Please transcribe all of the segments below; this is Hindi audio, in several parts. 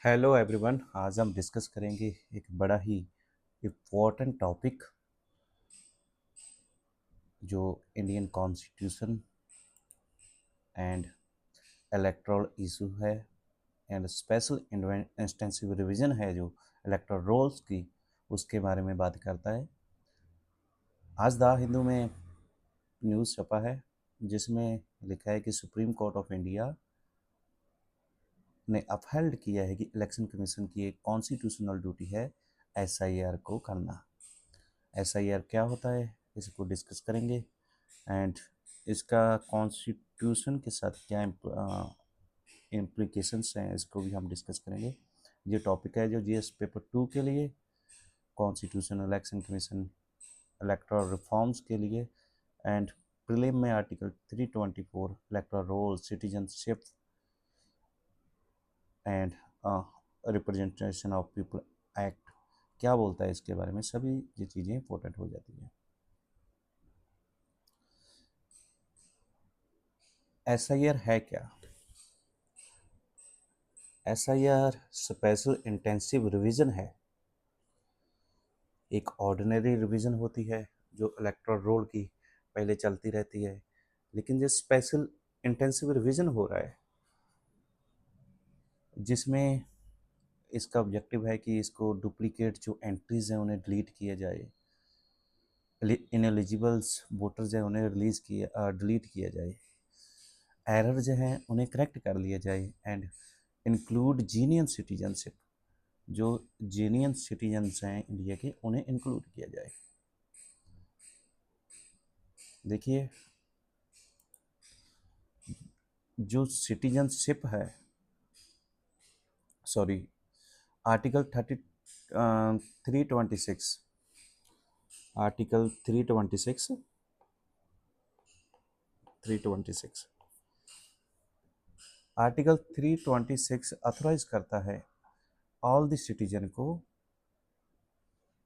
Hello everyone. आज हम डिस्कस करेंगे एक बड़ा ही इम्पोर्टेंट टॉपिक जो Indian constitution and electoral issue है एंड स्पेशल इंस्टेंसिव रिवीजन है जो इलेक्टोरल रोल्स की, उसके बारे में बात करता है। आज द हिंदू में न्यूज़ छपा है जिसमें लिखा है कि सुप्रीम कोर्ट ऑफ इंडिया ने अपहेल्ड किया है कि इलेक्शन कमीशन की एक कॉन्स्टिट्यूशनल ड्यूटी है एसआईआर को करना। एसआईआर क्या होता है इसको डिस्कस करेंगे एंड इसका कॉन्स्टिट्यूशन के साथ क्या इम्प्लीकेशंस हैं इसको भी हम डिस्कस करेंगे। ये टॉपिक है जो जीएस पेपर 2 के लिए, constitution election commission electoral reforms के लिए एंड प्रीलिम में article 324 electoral roll citizenship and representation of people act क्या बोलता है इसके बारे में, सभी ये चीज़ें इंपॉर्टेंट हो जाती हैं। एसआईआर है क्या? एसआईआर स्पेशल इंटेंसिव रिवीजन है। एक ऑर्डिनरी रिवीजन होती है जो इलेक्टोरल रोल की पहले चलती रहती है, लेकिन जो स्पेशल इंटेंसिव रिवीजन हो रहा है जिसमें इसका ऑब्जेक्टिव है कि इसको डुप्लीकेट जो एंट्रीज हैं उन्हें डिलीट किया जाए, इनएलिजिबल्स वोटर्स हैं उन्हें डिलीट किया जाए, एरर जो हैं उन्हें करेक्ट कर लिया जाए एंड इंक्लूड जीनियन सिटीजनशिप, जो जीनियन सिटीजन्स हैं इंडिया के उन्हें इंक्लूड किया जाए। देखिए, जो सिटीजनशिप है, sorry, article 326, article 326 326 article 326 authorise करता है ऑल द सिटीजन को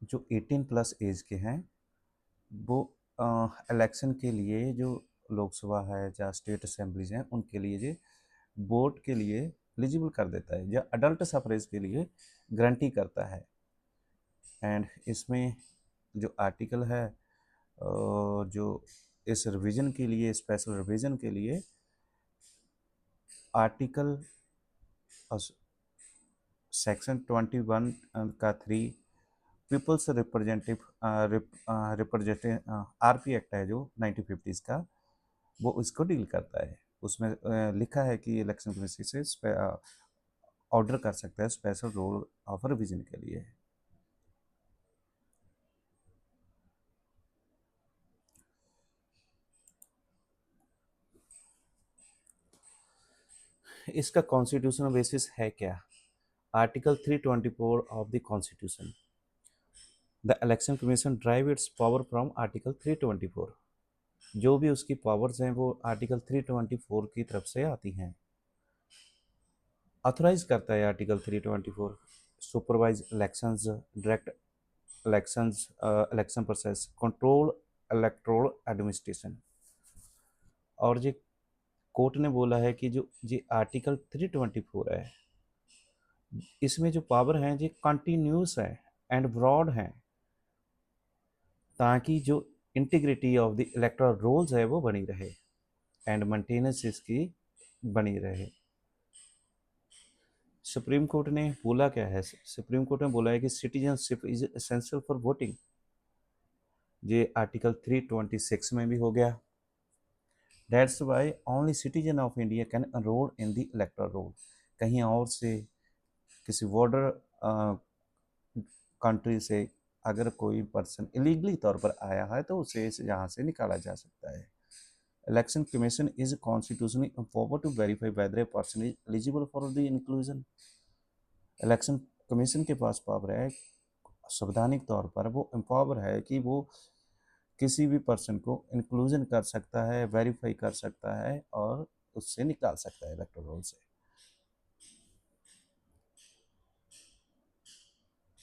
जो 18 प्लस एज के हैं वो इलेक्शन के लिए, जो लोकसभा है या स्टेट असेंबलीज हैं उनके लिए ये वोट के लिए एलिजिबल कर देता है या अडल्ट सफरेज के लिए गारंटी करता है। एंड इसमें जो आर्टिकल है जो इस रिवीजन के लिए, स्पेशल रिवीजन के लिए, आर्टिकल सेक्शन 21 का 3 पीपल्स रिप्रेजेंटेटिव आरपी एक्ट है जो 1950s का, वो इसको डील करता है। उसमें लिखा है कि इलेक्शन कमीशन से ऑर्डर कर सकता है स्पेशल रोल ऑफ रिवीजन के लिए। इसका कॉन्स्टिट्यूशनल बेसिस है क्या? Article 324 of the constitution, the election commission drive it's power from article 324। जो भी उसकी पावर्स हैं वो आर्टिकल 324 की तरफ से आती हैं। ऑथराइज करता है article 324 supervise elections, direct elections, election process, control electoral administration. और जो कोर्ट ने बोला है कि जो ये आर्टिकल 324 है इसमें जो पावर है ये कंटिन्यूस है एंड ब्रॉड है, ताकि जो integrity of the electoral rolls है वो बनी रहे एंड मेंटेनेंस इसकी बनी रहे। सुप्रीम कोर्ट ने बोला क्या है? सुप्रीम कोर्ट ने बोला है कि citizenship is essential for voting. ये आर्टिकल 326 में भी हो गया। That's why only citizen of India can enrol in the electoral roll. कहीं और से, किसी बॉर्डर कंट्री से अगर कोई पर्सन इलीगली तौर पर आया है तो उसे यहाँ से निकाला जा सकता है। Election commission is constitutionally empowered to verify whether a person is eligible for the inclusion। Election commission के पास पावर है, संवैधानिक तौर पर वो एम्पावर है कि वो किसी भी पर्सन को इंक्लूजन कर सकता है, वेरीफाई कर सकता है और उससे निकाल सकता है इलेक्टोरल रोल से।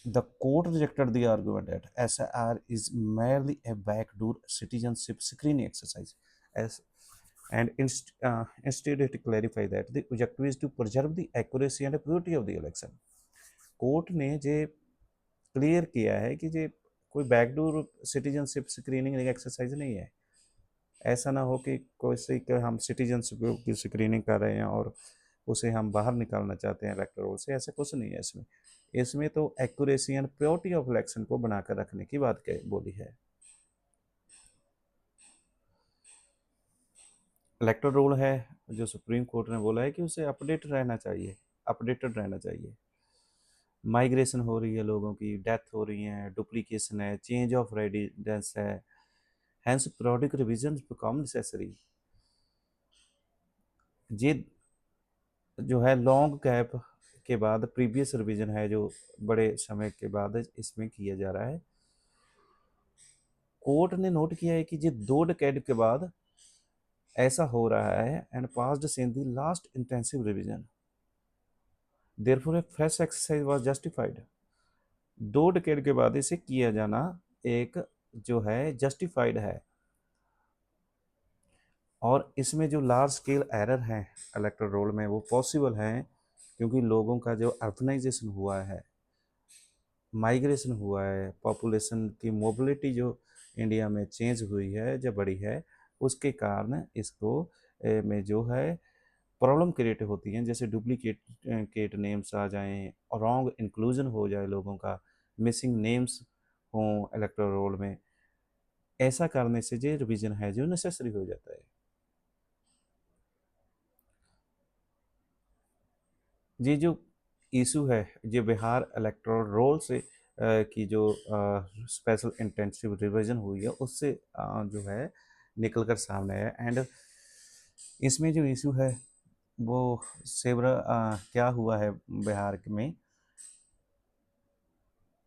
The court rejected the argument that SIR is merely a backdoor citizenship screening exercise। and instead it clarify that the objective is to preserve the accuracy and purity of the election. Court ने जे क्लियर किया है कि जे कोई बैकडोर सिटीजनशिप स्क्रीनिंग एक्सरसाइज नहीं है। ऐसा ना हो कि कोई से कि हम सिटीजनशिप की स्क्रीनिंग कर रहे हैं और उसे हम बाहर निकालना चाहते हैं इलेक्टोरल रोल से, ऐसा कुछ नहीं है इसमें। इसमें तो accuracy and purity of election को बनाकर रखने की बात बोली है। इलेक्टोरल रोल है जो सुप्रीम कोर्ट ने बोला है कि उसे अपडेट रहना चाहिए, अपडेटेड रहना चाहिए। माइग्रेशन हो रही है, लोगों की डेथ हो रही है, डुप्लीकेशन है, चेंज ऑफ रेजिडेंस है, hence periodic revision become necessary. ये जो है लॉन्ग गैप के बाद प्रीवियस रिवीजन है जो बड़े समय के बाद इसमें किया जा रहा है। कोर्ट ने नोट किया है कि ये 2 डिकेड के बाद ऐसा हो रहा है and passed in the last intensive revision, therefore A fresh exercise was justified. 2 decade के बाद इसे किया जाना एक जो है जस्टिफाइड है। और इसमें जो लार्ज स्केल एरर हैं इलेक्टोरल रोल में वो पॉसिबल हैं क्योंकि लोगों का जो अर्बनाइजेशन हुआ है, माइग्रेशन हुआ है, पॉपुलेशन की मोबिलिटी जो इंडिया में चेंज हुई है, जो बढ़ी है, उसके कारण इसको में जो है प्रॉब्लम क्रिएट होती हैं, जैसे डुप्लीकेट केट नेम्स आ जाएं, रॉन्ग इंक्लूजन हो जाए लोगों का, मिसिंग नेम्स हों इलेक्टोरल रोल में। ऐसा करने से जो रिवीजन है जो नेसेसरी हो जाता है। ये जो इशू है, ये बिहार इलेक्टोरल रोल से की जो स्पेशल इंटेंसिव रिवीजन हुई है उससे जो है निकल कर सामने है। एंड इसमें जो इशू है वो सेवरल क्या हुआ है बिहार में,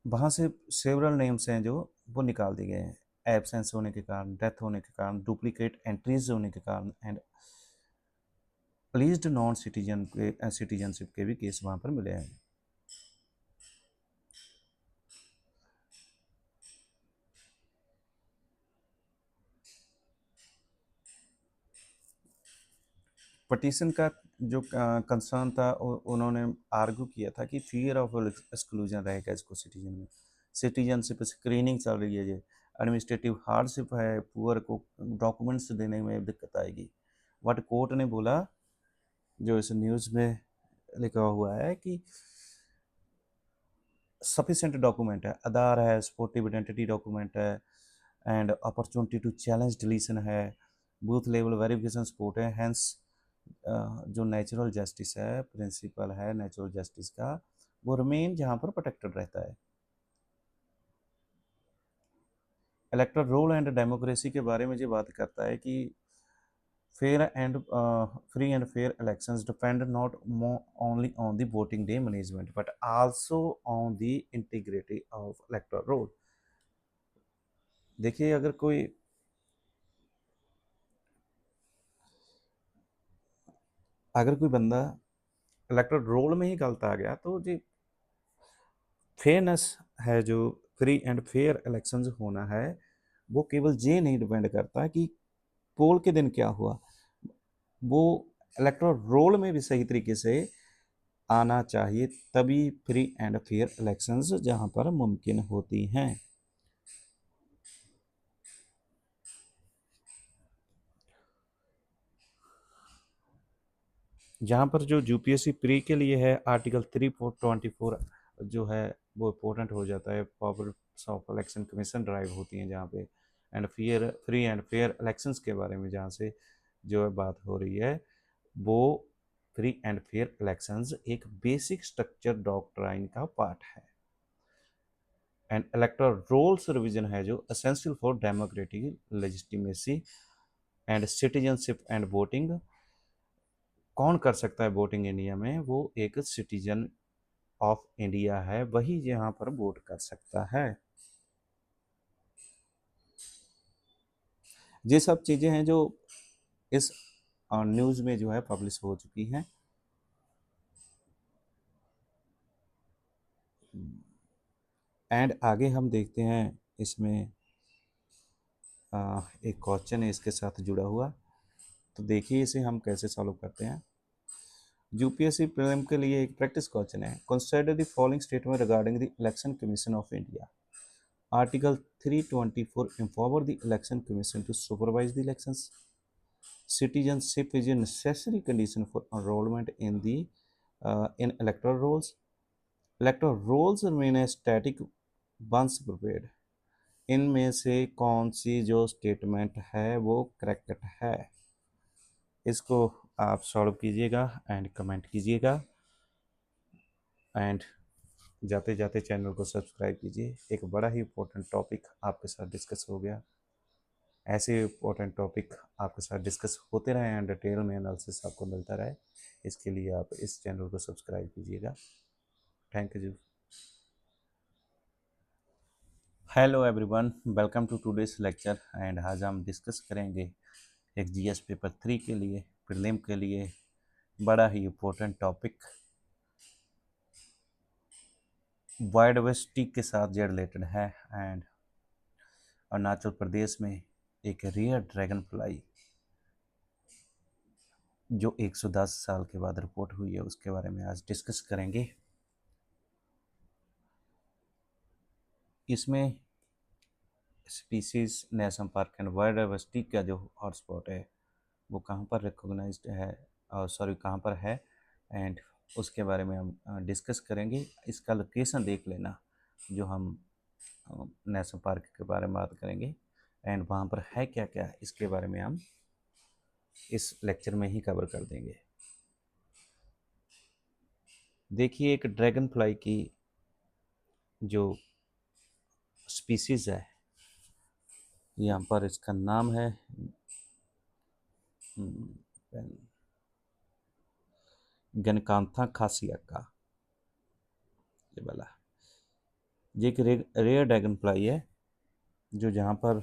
वहाँ से सेवरल नेम्स हैं जो वो निकाल दिए गए हैं, एब्सेंस होने के कारण, डेथ होने के कारण, डुप्लीकेट एंट्रीज होने के कारण, एंड प्लीज्ड नॉन सिटीजन के सिटीजनशिप के भी केस वहाँ पर मिले हैं। पटिशन का जो कंसर्न था उन्होंने आर्गू किया था कि फियर ऑफ एक्सक्लूजन रहेगा इसको सिटीजन में, सिटीजनशिप स्क्रीनिंग चल रही है, ये एडमिनिस्ट्रेटिव हार्डशिप है, पुअर को डॉक्यूमेंट्स देने में दिक्कत आएगी। बट कोर्ट ने बोला, जो इस न्यूज़ में लिखा हुआ है कि सफिशेंट डॉक्यूमेंट है, आधार है, सपोर्टिव आइडेंटिटी डॉक्यूमेंट है, and opportunity to challenge deletion है, बूथ लेवल वेरिफिकेशन सपोर्ट है, हैंस जो नेचुरल जस्टिस है, प्रिंसिपल है नेचुरल जस्टिस का, वो रिमेन जहाँ पर प्रोटेक्टेड रहता है। इलेक्टोरल रोल एंड डेमोक्रेसी के बारे में ये बात करता है कि fair and free and fair elections depend not only on the voting day management but also on the integrity of electoral roll. देखिए, अगर कोई बंदा इलेक्टोरल रोल में ही गलत आ गया तो जी फेयरनेस है, जो फ्री एंड फेयर इलेक्शंस होना है, वो केवल ये नहीं डिपेंड करता कि पोल के दिन क्या हुआ, वो इलेक्टोरल रोल में भी सही तरीके से आना चाहिए, तभी फ्री एंड फेयर इलेक्शंस जहां पर मुमकिन होती हैं। जहाँ पर जो यूपीएससी प्री के लिए है आर्टिकल 324 जो है वो इम्पोर्टेंट हो जाता है, powers of election commission drive होती हैं जहाँ पे, and free and fair elections के बारे में जहाँ से जो है बात हो रही है, वो फ्री एंड फेयर इलेक्शंस एक बेसिक स्ट्रक्चर डॉक्ट्राइन का पार्ट है। एंड इलेक्टोरल रोल्स रिवीजन है जो essential for democratic legitimacy and citizenship and voting. कौन कर सकता है वोटिंग इंडिया में, वो एक सिटीजन ऑफ इंडिया है, वही यहाँ पर वोट कर सकता है। ये सब चीज़ें हैं जो इस न्यूज़ में जो है पब्लिश हो चुकी हैं। एंड आगे हम देखते हैं इसमें एक क्वेश्चन है इसके साथ जुड़ा हुआ। तो देखिए इसे हम कैसे सॉल्व करते हैं। यूपीएससी प्रीलिम के लिए एक प्रैक्टिस क्वेश्चन है। Consider the following statement regarding the election commission of India. Article 324 empower the election commission to supervise the elections. Citizenship is a necessary condition for enrollment in the in electoral rolls. Electoral rolls remain as static once prepared. इनमें से कौन सी जो स्टेटमेंट है वो करेक्ट है, इसको आप सॉल्व कीजिएगा एंड कमेंट कीजिएगा। एंड जाते जाते चैनल को सब्सक्राइब कीजिए। एक बड़ा ही इम्पोर्टेंट टॉपिक आपके साथ डिस्कस हो गया। ऐसे इम्पोर्टेंट टॉपिक आपके साथ डिस्कस होते रहें एंड डिटेल में एनालिसिस आपको मिलता रहे, इसके लिए आप इस चैनल को सब्सक्राइब कीजिएगा। Thank you. Hello everyone, welcome to today's lecture. And आज हम डिस्कस करेंगे एक जीएस पेपर 3 के लिए, प्रीलिम के लिए बड़ा ही इम्पोर्टेंट टॉपिक बायोडाइवर्सिटी के साथ जो रिलेटेड है। एंड अरुणाचल प्रदेश में एक रेयर ड्रैगन फ्लाई जो 110 साल के बाद रिपोर्ट हुई है, उसके बारे में आज डिस्कस करेंगे। इसमें species national Park and biodiversity का जो हॉटस्पॉट है वो कहाँ पर रिकॉग्नाइज्ड है, और कहाँ पर है, एंड उसके बारे में हम डिस्कस करेंगे। इसका लोकेशन देख लेना, जो हम नेशनल पार्क के बारे में बात करेंगे एंड वहाँ पर है क्या क्या, इसके बारे में हम इस लेक्चर में ही कवर कर देंगे। देखिए, एक ड्रैगन फ्लाई की जो स्पीसीज है, यहाँ पर इसका नाम है गनकांथा खासियाका। ये वाला ये एक रेयर ड्रैगन फ्लाई है जो जहाँ पर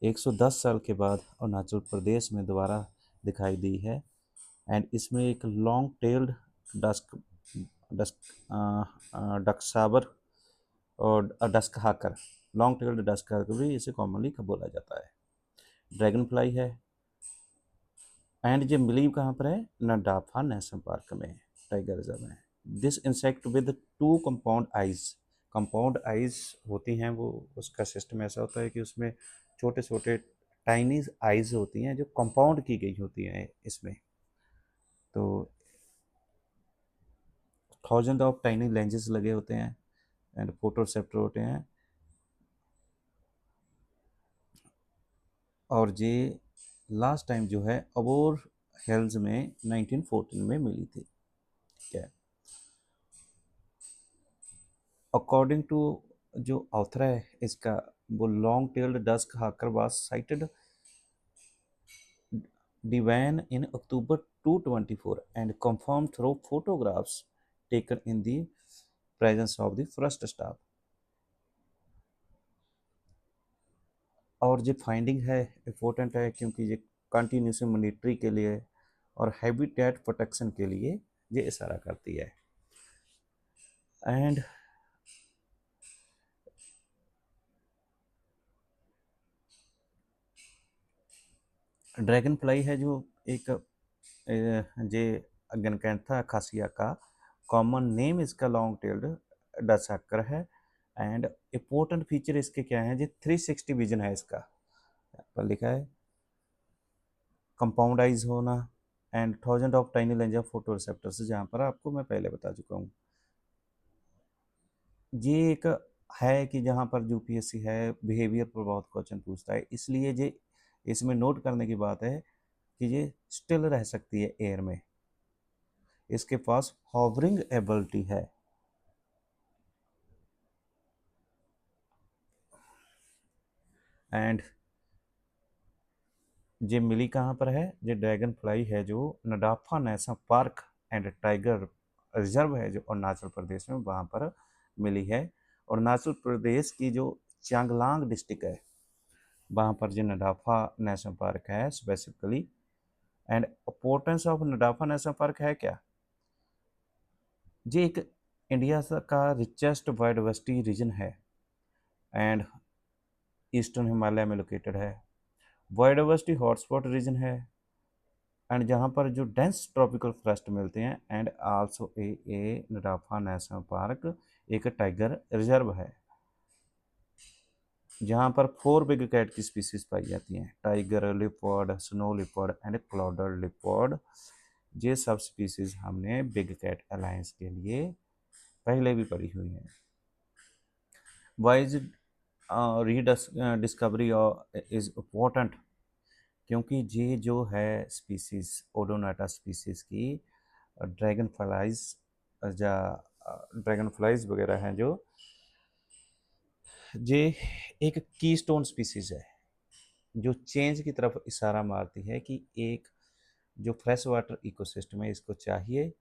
110 साल के बाद अरुणाचल प्रदेश में दोबारा दिखाई दी है। एंड इसमें एक लॉन्ग टेल्ड डस्क डस्क डकसाबर और डस्क हाकर, लॉन्ग टेल्ड डस्क हाकर भी इसे कॉमनली बोला जाता है। ड्रैगन फ्लाई है एंड ये मिली कहाँ पर है, नडाफा नेशनल पार्क में, टाइगर रिजर्व में। This insect with 2 compound eyes होती हैं। वो उसका सिस्टम ऐसा होता है कि उसमें छोटे छोटे टाइनी आइज होती हैं जो कंपाउंड की गई होती हैं इसमें। तो 1000 ऑफ टाइनी लेंजेस लगे होते हैं एंड फोटोरिसेप्टर होते हैं। और ये लास्ट टाइम जो है अबोर हिल्स में 1914 में मिली थी। ठीक है, अकॉर्डिंग टू जो ऑथर है इसका, वो long tailed dusk hawker was sighted Deban in October 224 and confirm through photographs taken in the presence of the forest staff. और ये फाइंडिंग है इम्पोर्टेंट है क्योंकि ये कंटिन्यूस मॉनिटरी के लिए और हैबिटेट प्रोटेक्शन के लिए ये इशारा करती है। एंड ड्रैगन फ्लाई है जो एक जे गनकैंथा खासिया का कॉमन नेम इसका लॉन्ग टेल्ड डसहकर है। एंड इम्पोर्टेंट फीचर इसके क्या है, जो 360 विजन है इसका, यहाँ पर लिखा है कंपाउंड आइज होना and 1000 of tiny length of photo receptors, जहाँ पर आपको मैं पहले बता चुका हूँ। ये एक है कि जहाँ पर यूपीएससी है बिहेवियर पर बहुत क्वेश्चन पूछता है, इसलिए ये इसमें नोट करने की बात है कि ये स्टिल रह सकती है एयर में, इसके पास हॉवरिंग एबिलिटी है। एंड ये मिली कहाँ पर है, ये ड्रैगन फ्लाई है जो Namdapha National Park and Tiger reserve है जो अरुणाचल प्रदेश में, वहाँ पर मिली है। अरुणाचल प्रदेश की जो चांगलांग डिस्ट्रिक्ट है वहाँ पर जो नडाफा नेशनल पार्क है specifically. And importance of Namdapha National Park है क्या, ये एक इंडिया का रिचेस्ट बायोडाइवर्सिटी रीजन है एंड ईस्टर्न हिमालय में लोकेटेड है। बायोडाइवर्सिटी हॉटस्पॉट रीजन है, एंड जहाँ पर जो डेंस ट्रॉपिकल फॉरेस्ट मिलते हैं, and also a Namdapha National Park एक टाइगर रिजर्व है, जहाँ पर 4 बिग कैट की स्पीसीज पाई जाती हैं, tiger leopard, snow leopard and clouded leopard. ये सब स्पीसीज हमने बिग कैट अलायंस के लिए पहले भी पढ़ी हुई हैं। वाइज डिस्कवरी इज इम्पोर्टेंट, क्योंकि ये जो है स्पीसीज ओडोनाटा स्पीसीज की ड्रैगन फ्लाइज या ड्रैगन फ्लाइज वगैरह हैं, जो ये एक कीस्टोन स्पीसीज है जो चेंज की तरफ इशारा मारती है कि एक जो फ्रेश वाटर इकोसिस्टम है इसको चाहिए,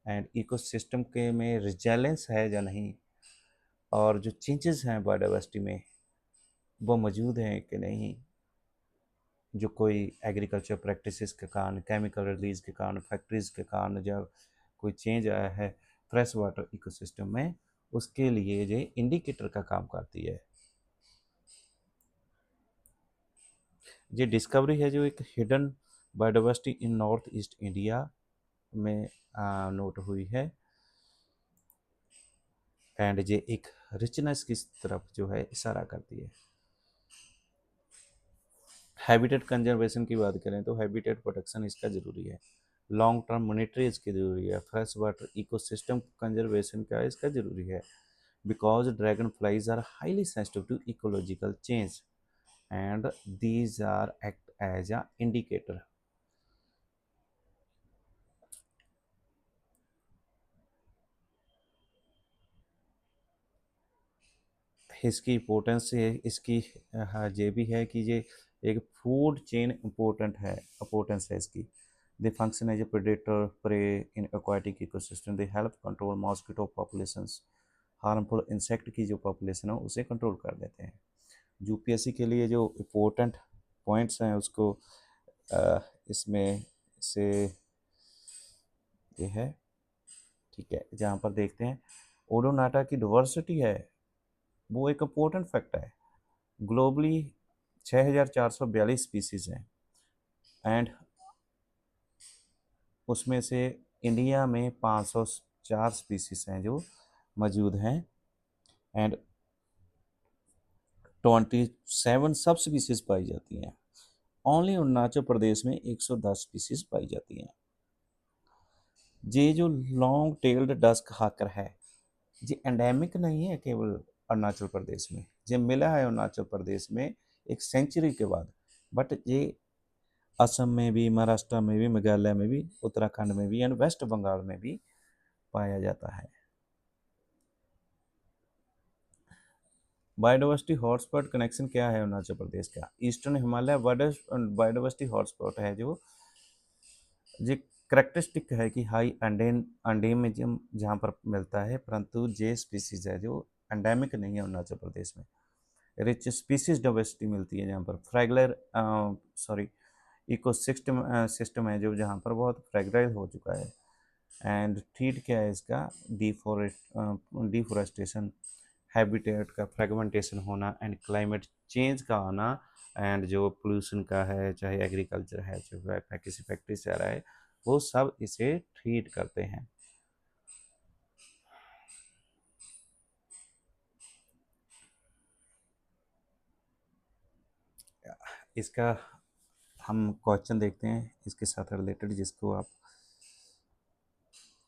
एंड इकोसिस्टम के में रिजेलेंस है या नहीं, और जो चेंजेस हैं बायोडाइवर्सिटी में वो मौजूद हैं कि नहीं, जो कोई एग्रीकल्चर प्रैक्टिसेस के कारण, केमिकल रिलीज के कारण, फैक्ट्रीज के कारण जब कोई चेंज आया है फ्रेश वाटर इकोसिस्टम में, उसके लिए ये इंडिकेटर का काम करती है। ये डिस्कवरी है जो एक हिडन बायोडाइवर्सिटी इन नॉर्थ ईस्ट इंडिया में नोट हुई है, एंड ये एक रिचनेस की तरफ जो है इशारा करती है। हैबिटेट कंजर्वेशन की बात करें तो हैबिटेट प्रोटेक्शन इसका ज़रूरी है, लॉन्ग टर्म मॉनिटरी इसकी ज़रूरी है, फ्रेश वाटर इकोसिस्टम कंजर्वेशन का इसका ज़रूरी है, because dragonflies are highly sensitive to ecological change and these are act as a indicator. इसकी इम्पोर्टेंस इसकी हाँ ये भी है कि ये एक फूड चेन इम्पोर्टेंस है इसकी। They function as a predator prey in aquatic ecosystem, they help control mosquito populations, harmful insect की जो पॉपुलेशन है उसे कंट्रोल कर देते हैं। यूपीएससी के लिए जो इम्पोर्टेंट पॉइंट्स हैं उसको इसमें से ये है, ठीक है, जहाँ पर देखते हैं ओडोनाटा की डाइवर्सिटी है वो एक इम्पोर्टेंट फैक्ट है। ग्लोबली 6442 स्पीसीज हैं, एंड उसमें से इंडिया में 504 स्पीसीज हैं जो मौजूद हैं, एंड 27 सब स्पीसीज पाई जाती हैं। ओनली अरुणाचल प्रदेश में 110 स्पीसीज पाई जाती हैं। ये जो लॉन्ग टेल्ड डस्क हाकर है ये एंडेमिक नहीं है केवल अरुणाचल प्रदेश में, ये मिला है अरुणाचल प्रदेश में एक सेंचुरी के बाद, बट ये असम में भी, महाराष्ट्र में भी, मेघालय में भी, उत्तराखंड में भी एंड वेस्ट बंगाल में भी पाया जाता है। बायोडाइवर्सिटी हॉटस्पॉट कनेक्शन क्या है अरुणाचल प्रदेश का? ईस्टर्न हिमालय बायोडाइवर्सिटी हॉटस्पॉट है जो ये करेक्टरिस्टिक है कि हाई एंडेमिज्म जहाँ पर मिलता है, परंतु जे स्पीसीज है जो एंडेमिक नहीं है अरुणाचल प्रदेश में। रिच स्पीसीज डाइवर्सिटी मिलती है जहाँ पर फ्रैगलर सिस्टम है जो जहाँ पर बहुत फ्रैगलाइज हो चुका है, एंड थ्रीट क्या है इसका? डिफोरेस्टेशन, हैबिटेट का फ्रेगमेंटेशन होना, एंड क्लाइमेट चेंज का आना, एंड जो पोल्यूशन का है, चाहे एग्रीकल्चर है, चाहे किसी फैक्ट्री से आ रहा है, वो सब इसे ट्रीट करते हैं। इसका हम क्वेश्चन देखते हैं इसके साथ रिलेटेड, जिसको आप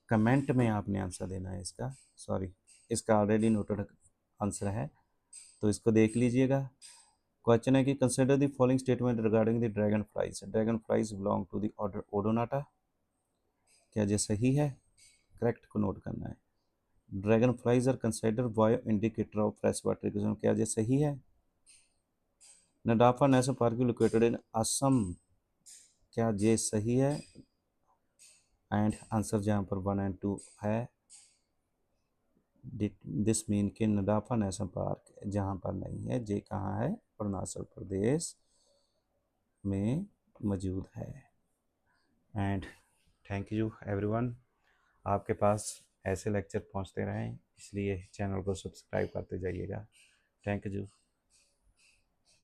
कमेंट में आपने आंसर देना है इसका, सॉरी इसका ऑलरेडी नोटेड आंसर है तो इसको देख लीजिएगा। क्वेश्चन है कि consider the following statement regarding the dragonflies belong to the order Odonata. क्या ये सही है? करेक्ट को नोट करना है। Dragonflies are consider bioindicator of fresh water ecosystem. क्या ये सही है? Namdapha National Park located in Assam. क्या ये सही है? एंड आंसर जहाँ पर 1 और 2 है, दिस मीन के नडाफा नेशनल पार्क जहाँ पर नहीं है, ये कहाँ है? अरुणाचल प्रदेश में मौजूद है। एंड थैंक यू एवरीवन, आपके पास ऐसे लेक्चर पहुँचते रहें, इसलिए चैनल को सब्सक्राइब करते जाइएगा। Thank you.